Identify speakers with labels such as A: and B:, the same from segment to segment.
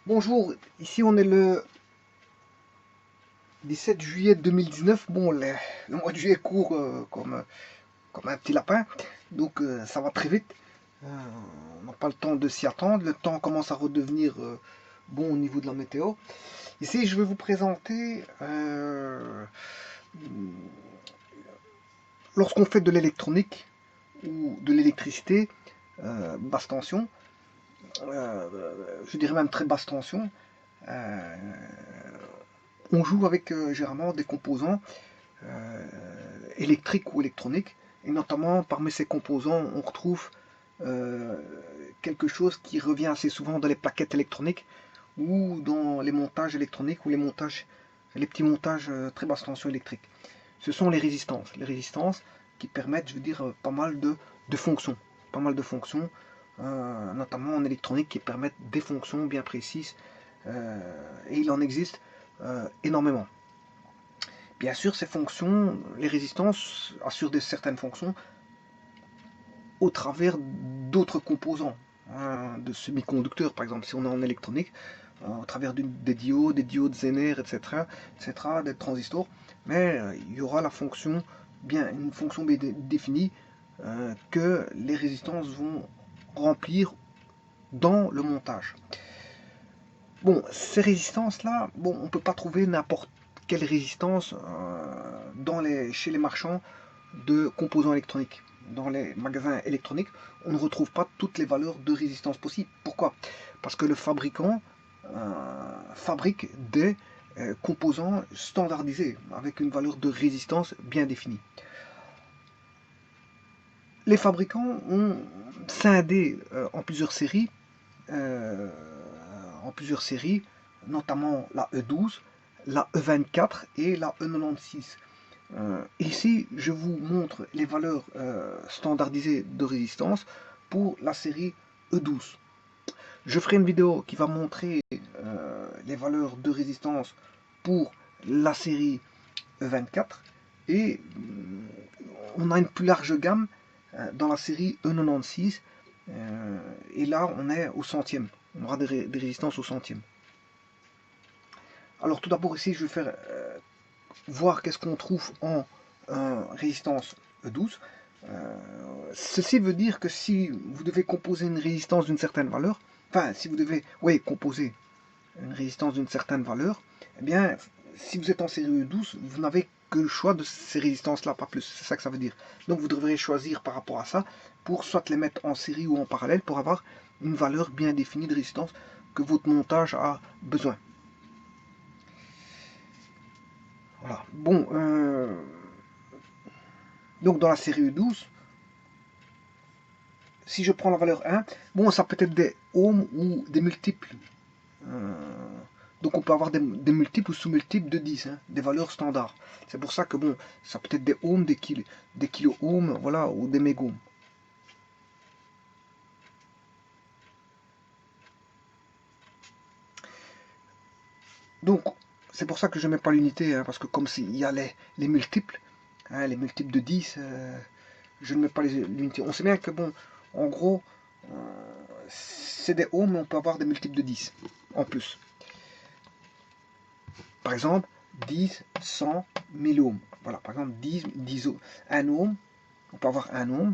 A: Bonjour, ici on est le 17 juillet 2019. Bon, le mois de juillet court comme un petit lapin, donc ça va très vite. Euh, on n'a pas le temps de s'y attendre, le temps commence à redevenir bon au niveau de la météo. Ici je vais vous présenter, lorsqu'on fait de l'électronique ou de l'électricité, basse tension, je dirais même très basse tension, euh, on joue avec généralement des composants euh, électriques ou électroniques. Et notamment parmi ces composants, on retrouve euh, quelque chose qui revient assez souvent dans les plaquettes électroniques ou dans les montages électroniques ou les petits montages très basse tension électrique. Ce sont les résistances. Les résistances qui permettent, je veux dire, pas mal de fonctions. Pas mal de fonctions, notamment en électronique, qui permettent des fonctions bien précises. Et il en existe énormément. Bien sûr, ces fonctions, les résistances assurent certaines fonctions au travers d'autres composants, hein, de semi-conducteurs, par exemple, si on est en électronique, au travers des diodes Zener, etc., des transistors, mais il y aura une fonction bien définie que les résistances vont remplir dans le montage. Bon, ces résistances-là, bon, on ne peut pas trouver n'importe quelle résistance chez les marchands de composants électroniques. Dans les magasins électroniques, on ne retrouve pas toutes les valeurs de résistance possibles. Pourquoi? Parce que le fabricant fabrique des composants standardisés avec une valeur de résistance bien définie. Les fabricants ont scindé euh, en plusieurs séries, notamment la E12, la E24 et la E96. Ici, je vous montre les valeurs standardisées de résistance pour la série E12. Je ferai une vidéo qui va montrer les valeurs de résistance pour la série E24 et on a une plus large gamme dans la série E96 et là on est au centième, on aura des résistances au centième. Alors tout d'abord ici je vais faire voir qu'est-ce qu'on trouve en résistance E12. Ceci veut dire que si vous devez composer une résistance d'une certaine valeur, enfin si vous devez composer une résistance d'une certaine valeur, eh bien si vous êtes en série E12, vous n'avez que le choix de ces résistances-là, pas plus. C'est ça que ça veut dire. Donc vous devrez choisir par rapport à ça pour soit les mettre en série ou en parallèle pour avoir une valeur bien définie de résistance que votre montage a besoin. Voilà. Bon, donc dans la série E12, si je prends la valeur 1, bon, ça peut être des ohms ou des multiples. Euh, donc on peut avoir des multiples ou sous-multiples de 10, hein, des valeurs standards. C'est pour ça que bon, ça peut être des ohms, des kilo-ohms, voilà, ou des mégohms. Donc c'est pour ça que je ne mets pas l'unité, hein, parce que comme il y a les multiples, hein, les multiples de 10, je ne mets pas l'unité. On sait bien que bon, en gros, c'est des ohms, mais on peut avoir des multiples de 10 en plus. Par exemple, 10, 100, 1000 ohms. Voilà, par exemple, 10 ohms. 1 ohm, on peut avoir 1 ohm.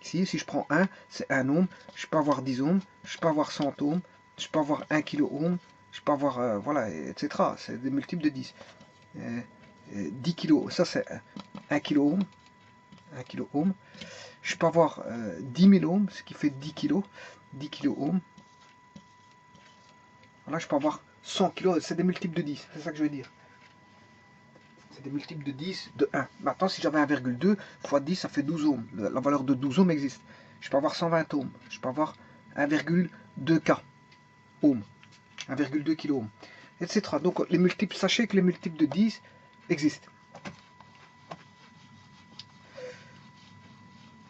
A: Ici, si je prends 1, c'est 1 ohm. Je peux avoir 10 ohms, je peux avoir 100 ohms, je peux avoir 1 kilo ohm, je peux avoir, voilà, etc. C'est des multiples de 10. 10 kilo, ça c'est 1 kilo ohm. 1 kilo ohm. Je peux avoir 10 000 ohms, ce qui fait 10 kilo. 10 kilo ohms. Voilà, je peux avoir 100 kg, c'est des multiples de 10, c'est ça que je veux dire. C'est des multiples de 10 de 1. Maintenant, si j'avais 1,2 fois 10, ça fait 12 ohms. La valeur de 12 ohms existe. Je peux avoir 120 ohms. Je peux avoir 1,2 K ohms. 1,2 kilo ohms. Etc. Donc, les multiples, sachez que les multiples de 10 existent.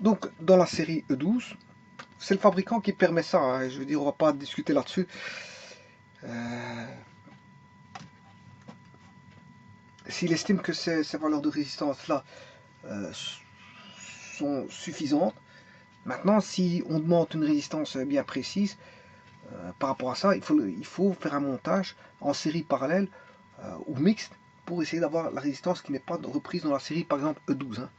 A: Donc, dans la série E12, c'est le fabricant qui permet ça. Hein. Je veux dire, on va pas discuter là-dessus. S'il estime que ces valeurs de résistance-là sont suffisantes, maintenant, si on demande une résistance bien précise, par rapport à ça, il faut faire un montage en série parallèle ou mixte pour essayer d'avoir la résistance qui n'est pas reprise dans la série, par exemple E12. Hein.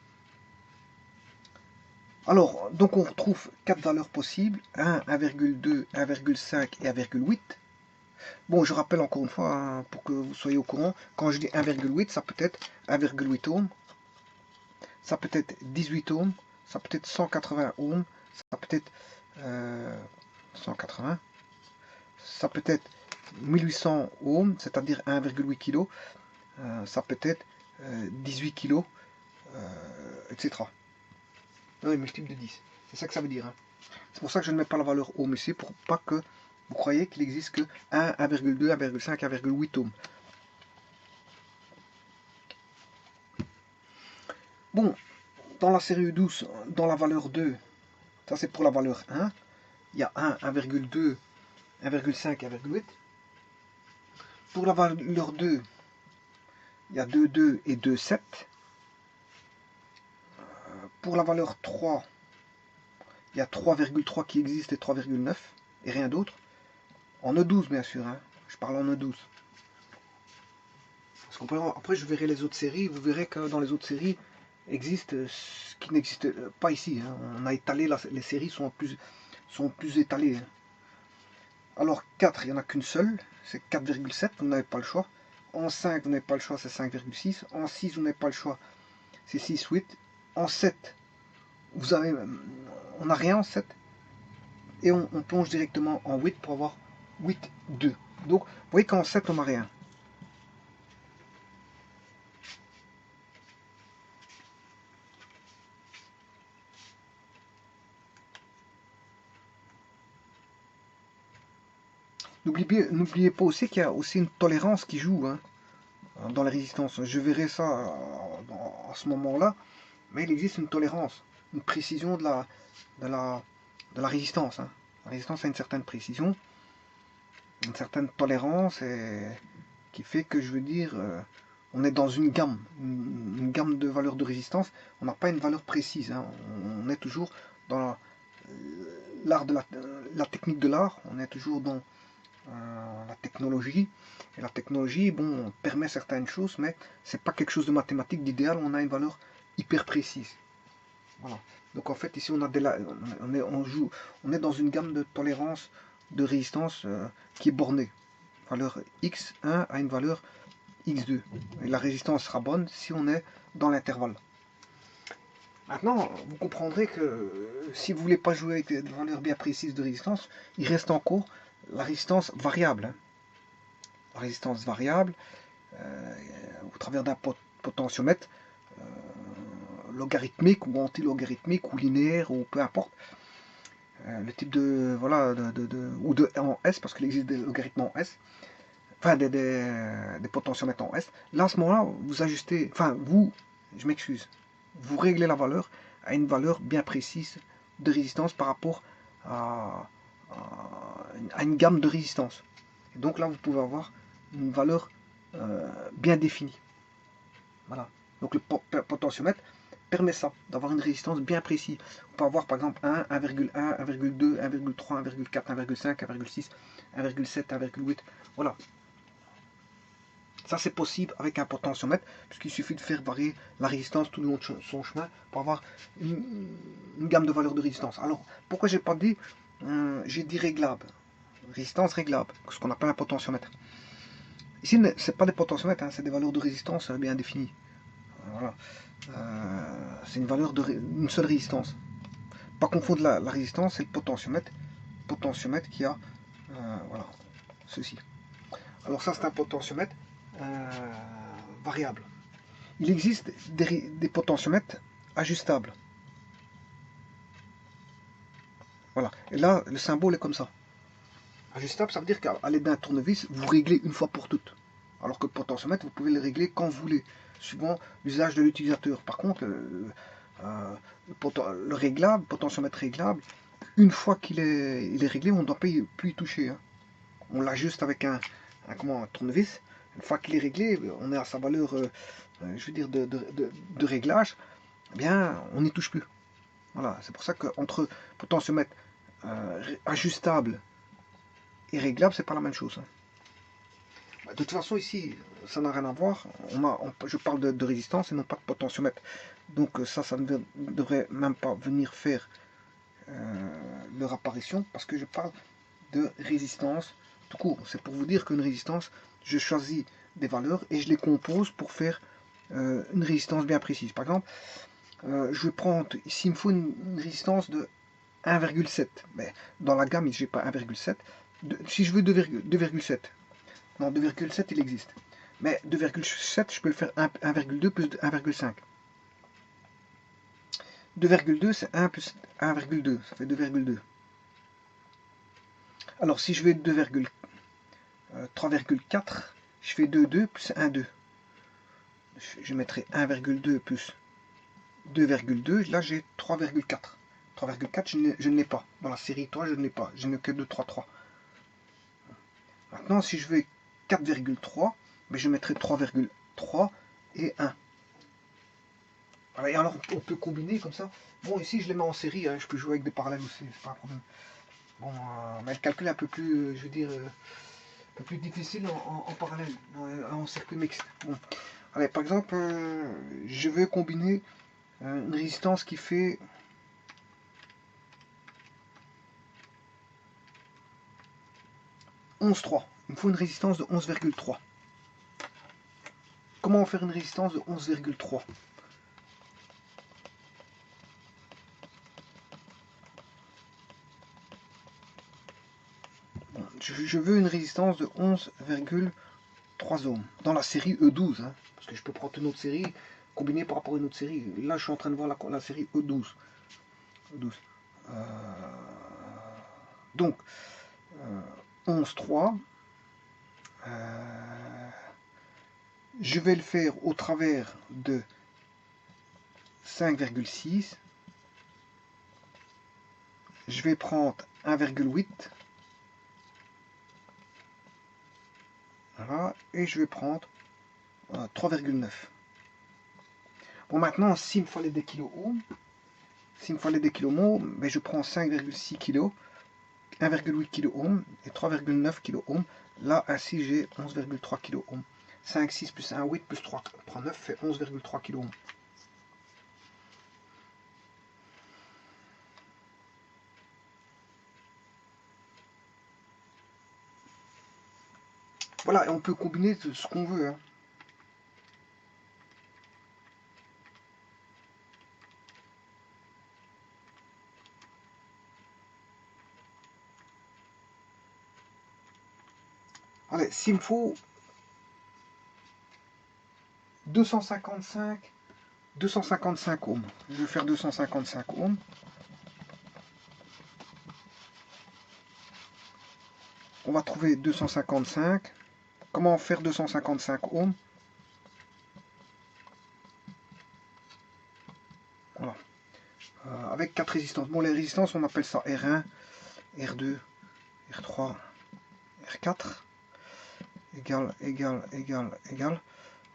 A: Alors, donc on retrouve 4 valeurs possibles, 1, 1,2, 1,5 et 1,8. Bon, je rappelle encore une fois, hein, pour que vous soyez au courant, quand je dis 1,8, ça peut être 1,8 ohms, ça peut être 18 ohms, ça peut être 180 ohms, ça peut être 180, ça peut être 1800 ohms, c'est-à-dire 1,8 kg, ça peut être 18 kg, etc. Oui, multiple de 10. C'est ça que ça veut dire. Hein. C'est pour ça que je ne mets pas la valeur ohm ici, pour pas que vous croyez qu'il n'existe que 1, 1,2, 1,5, 1,8 ohms. Bon, dans la série 12, dans la valeur 2, ça c'est pour la valeur 1, il y a 1, 1,2, 1,5, 1,8. Pour la valeur 2, il y a 2,2 et 2,7. Pour la valeur 3, il y a 3,3 qui existe et 3,9 et rien d'autre. En E12 bien sûr, hein. Je parle en E12. Parce qu'après je verrai les autres séries, vous verrez que dans les autres séries existe ce qui n'existe pas ici. Hein. On a étalé, les séries sont plus étalées. Hein. Alors 4, il n'y en a qu'une seule, c'est 4,7, vous n'avez pas le choix. En 5, vous n'avez pas le choix, c'est 5,6. En 6, vous n'avez pas le choix, c'est 6,8. En 7, on n'a rien en 7. Et on plonge directement en 8 pour avoir 8,2. Donc, vous voyez qu'en 7, on n'a rien. N'oubliez pas aussi qu'il y a aussi une tolérance qui joue hein, dans la résistance. Je verrai ça à ce moment-là, mais il existe une tolérance, une précision de la résistance. Hein. La résistance a une certaine précision, une certaine tolérance, qui fait que, je veux dire, on est dans une gamme de valeurs de résistance. On n'a pas une valeur précise. Hein. On est toujours dans l'art de la technique de l'art. On est toujours dans la technologie. Et la technologie, bon, permet certaines choses, mais c'est pas quelque chose de mathématique, d'idéal. On a une valeur hyper précise. Voilà. Donc en fait, ici, on est dans une gamme de tolérance, de résistance qui est bornée. Valeur x1 a une valeur x2. Et la résistance sera bonne si on est dans l'intervalle. Maintenant, vous comprendrez que si vous ne voulez pas jouer avec des valeurs bien précises de résistance, il reste encore la résistance variable. Hein. La résistance variable, au travers d'un potentiomètre, logarithmique ou anti-logarithmique ou linéaire ou peu importe. Le type de, voilà, ou de en S, parce qu'il existe des logarithmes en S, enfin des potentiomètres en S. Là, à ce moment-là, vous ajustez, je m'excuse, vous réglez la valeur à une valeur bien précise de résistance par rapport à une gamme de résistance. Et donc là, vous pouvez avoir une valeur bien définie. Voilà. Donc le potentiomètre permet ça, d'avoir une résistance bien précise. On peut avoir par exemple 1, 1,1, 1,2, 1,3, 1,4, 1,5, 1,6, 1,7, 1,8. Voilà. Ça c'est possible avec un potentiomètre, puisqu'il suffit de faire varier la résistance tout le long de son chemin pour avoir une gamme de valeurs de résistance. Alors, pourquoi j'ai pas dit, j'ai dit réglable, résistance réglable, ce qu'on appelle un potentiomètre. Ici, ce n'est pas des potentiomètres, hein, c'est des valeurs de résistance bien définies. Voilà. C'est une valeur une seule résistance. Pas confondre la résistance et le potentiomètre. Potentiomètre qui a voilà, ceci. Alors ça c'est un potentiomètre variable. Il existe des potentiomètres ajustables. Voilà. Et là le symbole est comme ça. Ajustable, ça veut dire qu'à l'aide d'un tournevis, vous réglez une fois pour toutes. Alors que le potentiomètre, vous pouvez le régler quand vous voulez, suivant l'usage de l'utilisateur. Par contre, le potentiomètre réglable, une fois qu'il est réglé, on ne doit plus y toucher. Hein. On l'ajuste avec un tournevis. Une fois qu'il est réglé, on est à sa valeur, je veux dire, de réglage. Eh bien, on n'y touche plus. Voilà, c'est pour ça qu'entre potentiomètre ajustable et réglable, c'est pas la même chose. De toute façon, ici, ça n'a rien à voir. Je parle de résistance et non pas de potentiomètre. Donc ça ne devrait même pas venir faire leur apparition, parce que je parle de résistance tout court. C'est pour vous dire qu'une résistance, je choisis des valeurs et je les compose pour faire une résistance bien précise. Par exemple, je vais prendre, ici il me faut une résistance de 1,7. Mais dans la gamme, je n'ai pas 1,7. Si je veux 2,7, non, 2,7 il existe. Mais 2,7, je peux le faire 1,2 plus 1,5. 2,2 c'est 1 plus 1,2, ça fait 2,2. Alors si je veux 3,4, je fais 2,2 plus 1,2. Je mettrai 1,2 plus 2,2, là j'ai 3,4. 3,4 je ne l'ai pas. Dans la série 3 je ne l'ai pas, je n'ai que 2,3,3. Maintenant si je veux 4,3, mais je mettrai 3,3 et 1. Voilà, et alors on peut combiner comme ça. Bon, ici je les mets en série, hein, je peux jouer avec des parallèles aussi, c'est pas un problème. Bon, mais le calcul est un peu plus, je veux dire, un peu plus difficile en parallèle, en circuit mixte. Bon. Allez, par exemple, je veux combiner une résistance qui fait 11,3. Il me faut une résistance de 11,3. Comment faire une résistance de 11,3? Je veux une résistance de 11,3 ohms dans la série E12, hein, parce que je peux prendre une autre série combinée par rapport à une autre série. Là, je suis en train de voir la série E12. Donc, 11,3. Je vais le faire au travers de 5,6. Je vais prendre 1,8. Voilà, et je vais prendre 3,9. Bon, maintenant, s'il me fallait des kiloohms, ben, je prends 5,6 kg, 1,8 kOhm et 3,9 kOhm. Là, ainsi, j'ai 11,3 kOhm. 5, 6 plus 1, 8 plus 3, 9 fait 11,3 kOhm. Voilà, et on peut combiner ce qu'on veut. Hein. Allez, s'il me faut 255 ohms, je vais faire 255 ohms. On va trouver 255. Comment faire 255 ohms? Voilà. Avec 4 résistances. Bon, les résistances, on appelle ça R1, R2, R3, R4. Égal.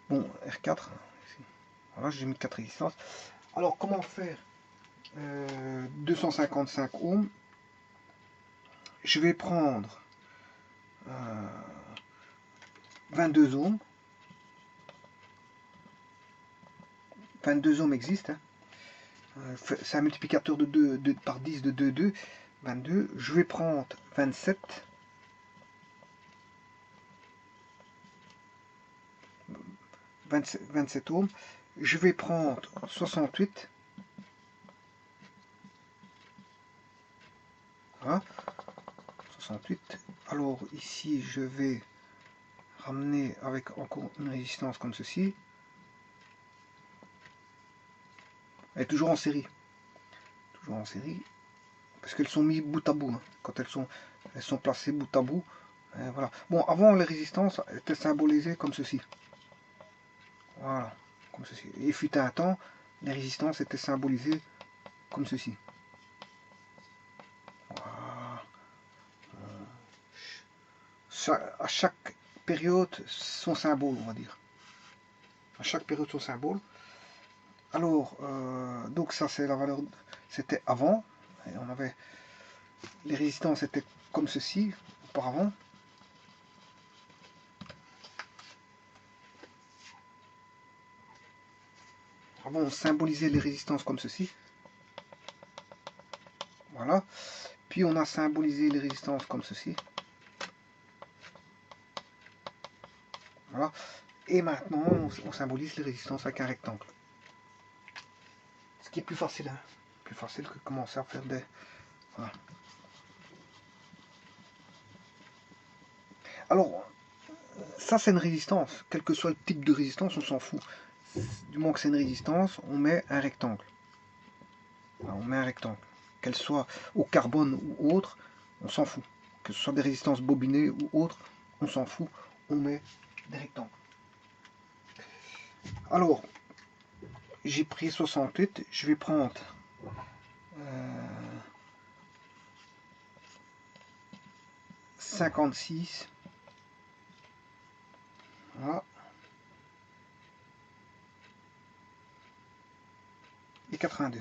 A: Bon, R4. Voilà, j'ai mis 4 résistances. Alors, comment faire 255 ohms? Je vais prendre 22 ohms. 22 ohms existe. Hein. C'est un multiplicateur de 2 par 10 de 2, 22. Je vais prendre 27. 27 ohms. Je vais prendre 68. Voilà. 68. Alors ici, je vais ramener avec encore une résistance comme ceci. Elle est toujours en série. Toujours en série. Parce qu'elles sont mises bout à bout. Hein. Quand elles sont placées bout à bout. Voilà. Bon, avant, les résistances étaient symbolisées comme ceci. Voilà. Comme ceci. Et il fut un temps, les résistances étaient symbolisées comme ceci. Voilà. À chaque période, son symbole, on va dire. À chaque période, son symbole. Alors, donc ça, c'est la valeur, c'était avant. Et on avait, les résistances étaient comme ceci. auparavant. Avant, on symbolisait les résistances comme ceci. Voilà. Puis on a symbolisé les résistances comme ceci. Voilà. Et maintenant, on symbolise les résistances avec un rectangle. Ce qui est plus facile, hein. Plus facile que de commencer à faire des... Voilà. Alors, ça c'est une résistance. Quel que soit le type de résistance, on s'en fout. Du moment que c'est une résistance, on met un rectangle. Voilà, on met un rectangle. Qu'elle soit au carbone ou autre, on s'en fout. Que ce soit des résistances bobinées ou autres, on s'en fout. On met des rectangles. Alors, j'ai pris 68. Je vais prendre 56. Voilà. Et 82.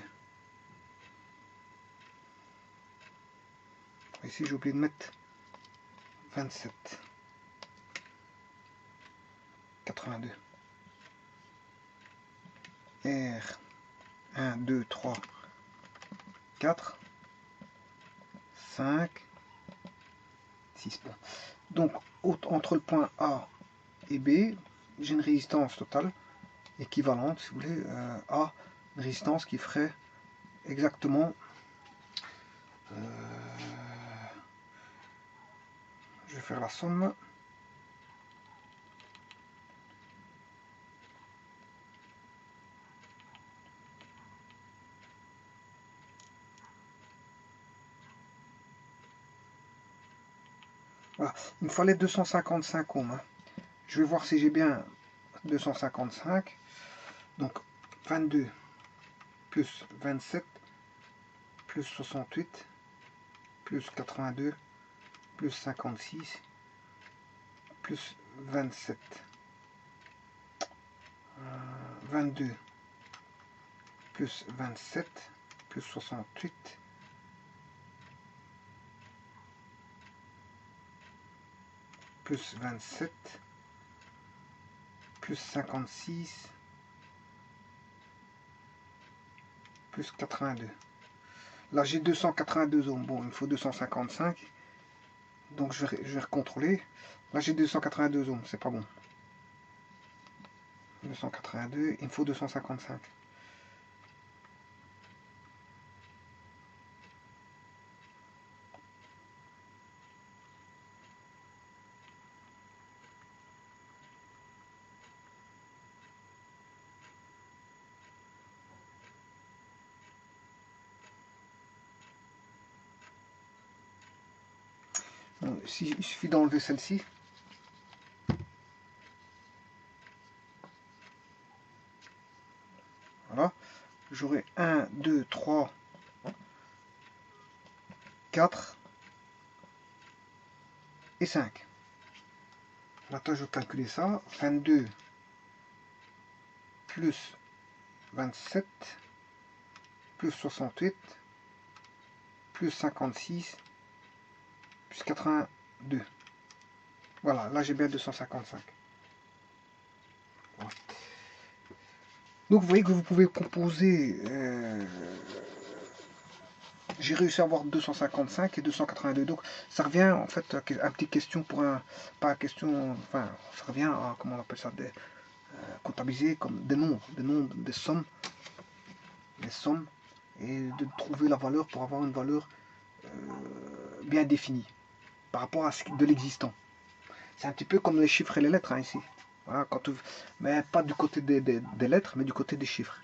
A: Ici, j'ai oublié de mettre 27. 82. R 1, 2, 3, 4, 5, 6. Bon. Donc, entre le point A et B, j'ai une résistance totale équivalente, si vous voulez, à une résistance qui ferait exactement... je vais faire la somme. Voilà. Il me fallait 255 ohms. Hein. Je vais voir si j'ai bien 255. Donc 22 plus 27 plus 68 plus 82 plus 56 plus 27. 22 plus 27 plus 68 plus 27 plus 56 plus 82. Là j'ai 282 ohms. Bon, il me faut 255. Donc je vais recontrôler. Là j'ai 282 ohms, c'est pas bon. 282, il me faut 255. Bon, il suffit d'enlever celle-ci. Voilà. J'aurai 1, 2, 3, 4 et 5. Maintenant, je vais calculer ça. 22 plus 27 plus 68 plus 56 plus 82. Voilà, là j'ai bien 255. Voilà. Donc vous voyez que vous pouvez composer... j'ai réussi à avoir 255 et 282. Donc ça revient en fait à une petite question pour un... Pas question... Enfin, ça revient à... Comment on appelle ça, comptabiliser comme des nombres, des sommes. Des sommes. Et de trouver la valeur pour avoir une valeur bien définie par rapport à de l'existant. C'est un petit peu comme les chiffres et les lettres, hein, ici. Voilà, mais pas du côté des lettres, mais du côté des chiffres.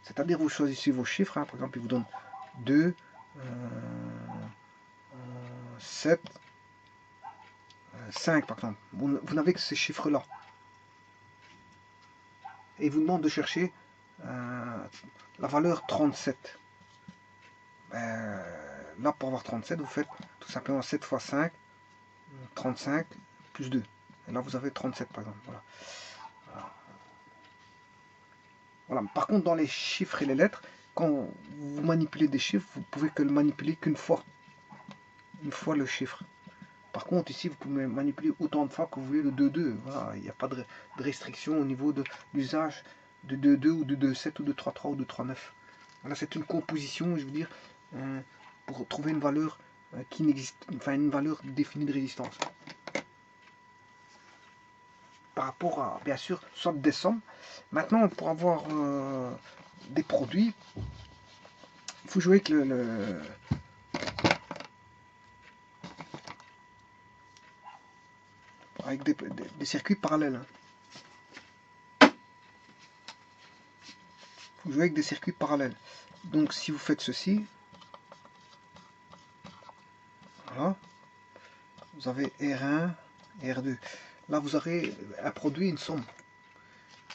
A: C'est-à-dire vous choisissez vos chiffres, hein, par exemple, il vous donne 2, 7, 5 par exemple. Vous n'avez que ces chiffres-là. Et il vous demande de chercher la valeur 37. Là, pour avoir 37, vous faites tout simplement 7 fois 5, 35, plus 2. Et là, vous avez 37 par exemple. Voilà. Voilà. Par contre, dans les chiffres et les lettres, quand vous manipulez des chiffres, vous pouvez que le manipuler qu'une fois. Une fois le chiffre. Par contre, ici, vous pouvez manipuler autant de fois que vous voulez le 2-2. Voilà, il n'y a pas de restriction au niveau de l'usage de 2-2 ou de 2-7 ou de 3-3 ou de 3-9. Voilà, c'est une composition, je veux dire, pour trouver une valeur qui n'existe, enfin une valeur définie de résistance. Par rapport à, bien sûr, soit des sommes. Maintenant, pour avoir des produits, il faut jouer avec avec des circuits parallèles. Il faut jouer avec des circuits parallèles. Donc si vous faites ceci, voilà, vous avez R1 et R2. Là, vous aurez un produit, une somme.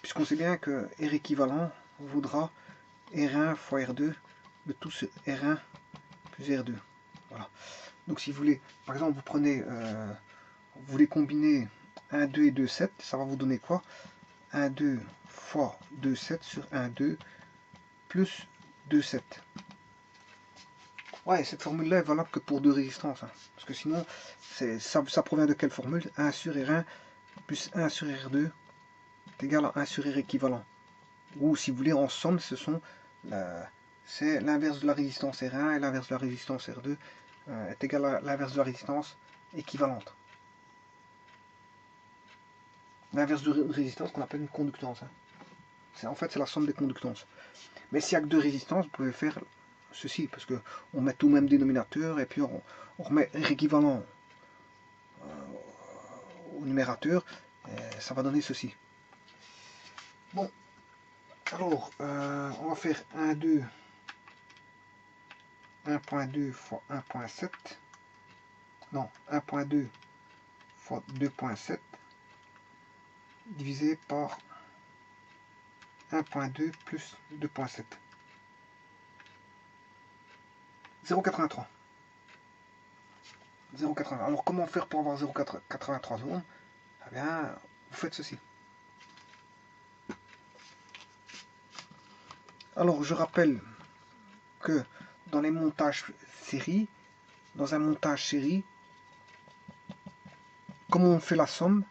A: Puisqu'on sait bien que R équivalent voudra R1 fois R2 de tout ce R1 plus R2. Voilà. Donc si vous voulez, par exemple, vous prenez, vous voulez combiner 1, 2 et 2, 7, ça va vous donner quoi? 1, 2 fois 2, 7 sur 1, 2 plus 2, 7. Ouais, cette formule-là est valable que pour deux résistances. Hein, parce que sinon, ça provient de quelle formule? 1 sur R1 plus 1 sur R2 est égal à 1 sur R équivalent. Ou si vous voulez, en somme, c'est l'inverse de la résistance R1 et l'inverse de la résistance R2 est égal à l'inverse de la résistance équivalente. L'inverse de résistance qu'on appelle une conductance. Hein. En fait, c'est la somme des conductances. Mais s'il n'y a que deux résistances, vous pouvez faire ceci, parce qu'on met tout le même dénominateur et puis on remet R équivalent au numérateur, et ça va donner ceci. Bon, alors, on va faire 1,2 fois 1,7, non, 1,2 fois 2,7 divisé par 1,2 plus 2,7. 0,83. 0,80. Alors comment faire pour avoir 0,83 ohms? Eh bien, vous faites ceci. Alors je rappelle que dans les montages série, dans un montage série, comment on fait la somme?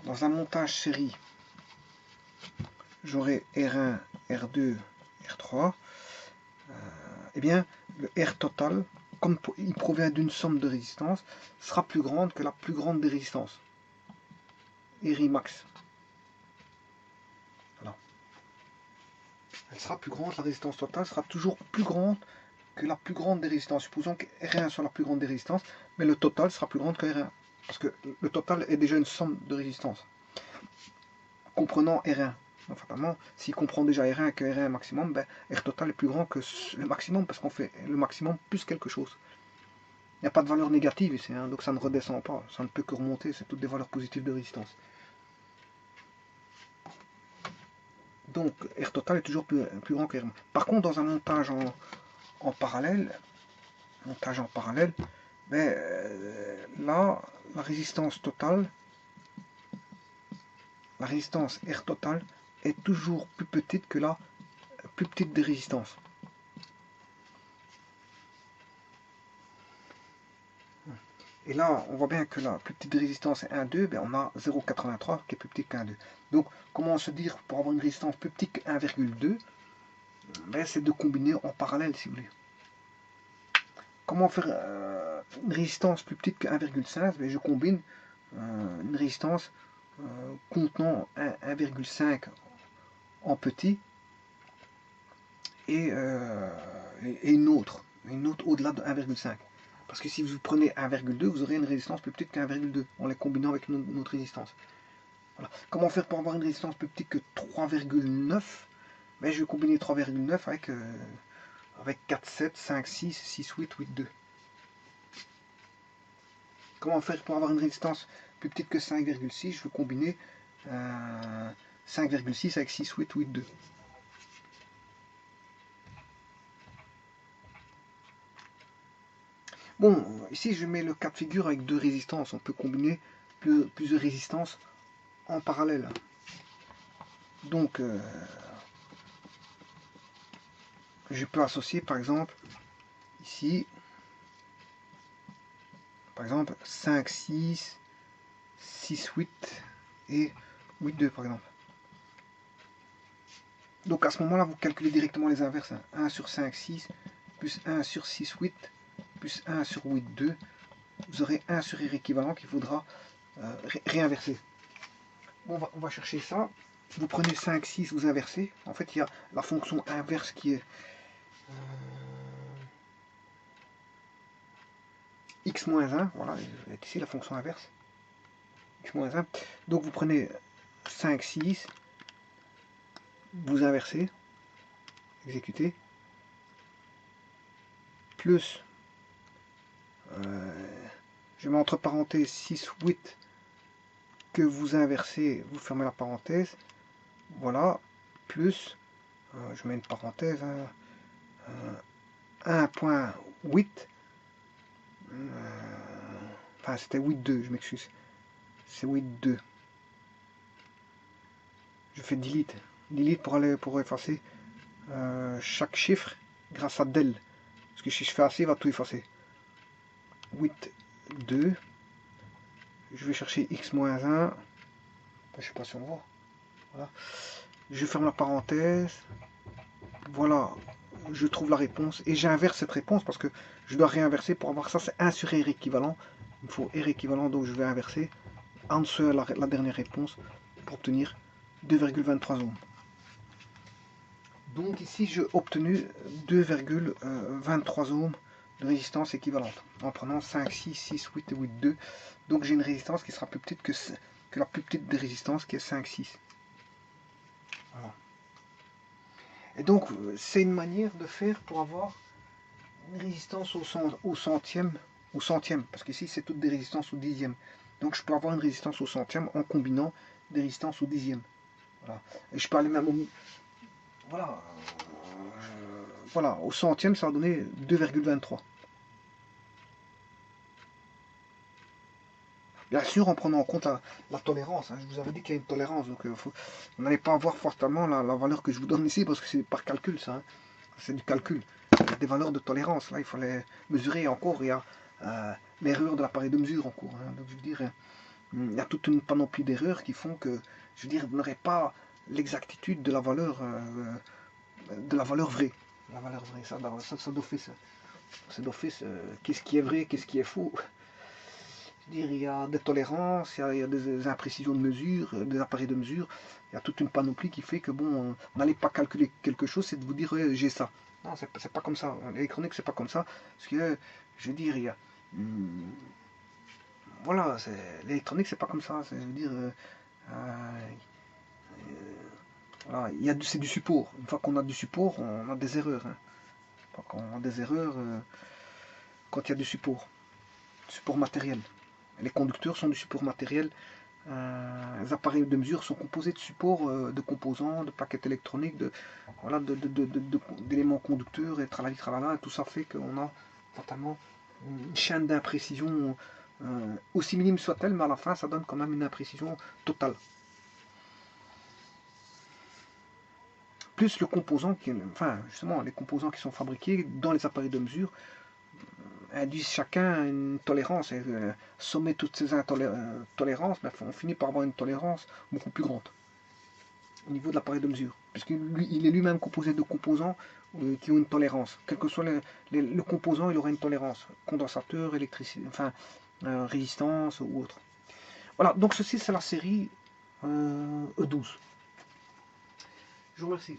A: Dans un montage série, j'aurai R1, R2, R3. Eh bien, le R total, comme il provient d'une somme de résistance, sera plus grande que la plus grande des résistances. RI max. Voilà. Elle sera plus grande, la résistance totale sera toujours plus grande que la plus grande des résistances. Supposons que R1 soit la plus grande des résistances, mais le total sera plus grande que R1. Parce que le total est déjà une somme de résistance. Comprenant R1. Donc, fatalement, s'il comprend déjà R1 que R1 maximum, ben, R total est plus grand que le maximum parce qu'on fait le maximum plus quelque chose. Il n'y a pas de valeur négative ici, hein, donc ça ne redescend pas, ça ne peut que remonter, c'est toutes des valeurs positives de résistance. Donc R total est toujours plus grand que R. Par contre, dans un montage en parallèle, ben, là, la résistance totale, la résistance R totale est toujours plus petite que la plus petite des résistances. Et là, on voit bien que la plus petite résistance est 1,2, ben on a 0,83 qui est plus petit qu'un 2. Donc, comment se dire pour avoir une résistance plus petite que 1,2, ben, c'est de combiner en parallèle, si vous voulez. Comment faire une résistance plus petite que 1,5? Ben, je combine une résistance contenant 1,5 en petit et une autre au-delà de 1,5. Parce que si vous prenez 1,2, vous aurez une résistance plus petite que 1,2 en les combinant avec une autre résistance. Voilà. Comment faire pour avoir une résistance plus petite que 3,9? Ben, je vais combiner 3,9 avec 4, 7, 5, 6, 6, 8, 8, 2. Comment faire pour avoir une résistance plus petite que 5,6? Je vais combiner 5,6 avec 6, 8, 8, 2. Bon, ici je mets le cas de figure avec deux résistances. On peut combiner plusieurs résistances en parallèle. Donc, je peux associer par exemple ici Par exemple 5, 6, 6, 8 et 8, 2 par exemple. Donc à ce moment-là, vous calculez directement les inverses. 1 sur 5, 6, plus 1 sur 6, 8, plus 1 sur 8, 2. Vous aurez 1 sur R équivalent qu'il faudra réinverser. Bon, on va chercher ça. Vous prenez 5, 6, vous inversez. En fait, il y a la fonction inverse qui est x-1. Voilà, ici la fonction inverse. X-1. Donc vous prenez 5, 6, vous inversez, exécutez, plus, je mets entre parenthèses 6, 8, que vous inversez, vous fermez la parenthèse, voilà, plus, je mets une parenthèse, 1.8, enfin c'était 8.2, je m'excuse, c'est 8.2. Je fais delete pour effacer chaque chiffre grâce à del. Parce que si je fais assez, il va tout effacer. 8, 2. Je vais chercher x-1. Je sais pas si on voit. Voilà. Je ferme la parenthèse. Voilà. Je trouve la réponse. Et j'inverse cette réponse parce que je dois réinverser pour avoir ça. C'est 1 sur R équivalent. Il me faut R équivalent, donc je vais inverser. En dessous la dernière réponse pour obtenir 2,23 ohms. Donc ici j'ai obtenu 2,23 ohms de résistance équivalente en prenant 5, 6, 6, 8 et 8, 2. Donc j'ai une résistance qui sera plus petite que la plus petite des résistances qui est 5, 6. Voilà. Et donc c'est une manière de faire pour avoir une résistance au centième, parce qu'ici c'est toutes des résistances au dixième. Donc je peux avoir une résistance au centième en combinant des résistances au dixième. Voilà. Et je peux aller même au... Voilà. Voilà, au centième, ça va donner 2,23. Bien sûr, en prenant en compte la tolérance. Hein. Je vous avais dit qu'il y a une tolérance, donc vous n'allez pas avoir fortement la valeur que je vous donne ici, parce que c'est par calcul, ça. Hein. C'est du calcul. Il y a des valeurs de tolérance. Là, il fallait mesurer encore. Il y a l'erreur de l'appareil de mesure en cours. Hein. Donc, je veux dire, il y a toute une panoplie d'erreurs qui font que, je veux dire, vous n'aurez pas l'exactitude de la valeur vraie. La valeur vraie, ça d'office. C'est d'office, qu'est-ce qui est vrai, qu'est-ce qui est faux. Je veux dire, il y a des tolérances, il y a des imprécisions de mesure, des appareils de mesure. Il y a toute une panoplie qui fait que bon, on n'allait pas calculer quelque chose, c'est de vous dire ouais, j'ai ça. Non, c'est pas comme ça. L'électronique, c'est pas comme ça. Parce que, je veux dire, il y a. Voilà, l'électronique, c'est pas comme ça. Je veux dire, voilà, c'est du support. Une fois qu'on a du support, on a des erreurs. Hein. On a des erreurs quand il y a du support matériel. Les conducteurs sont du support matériel. Les appareils de mesure sont composés de supports, de composants, de plaquettes électroniques, voilà, d'éléments conducteurs et tralali tralala. Et tout ça fait qu'on a totalement une chaîne d'imprécision aussi minime soit-elle, mais à la fin ça donne quand même une imprécision totale. Plus le composant, enfin justement les composants qui sont fabriqués dans les appareils de mesure induisent chacun une tolérance. Et sommer toutes ces tolérances, on finit par avoir une tolérance beaucoup plus grande au niveau de l'appareil de mesure. Puisqu'il est lui-même composé de composants qui ont une tolérance. Quel que soit le composant, il aura une tolérance. Condensateur, électricité, enfin, résistance ou autre. Voilà, donc ceci c'est la série E12. Je vous remercie.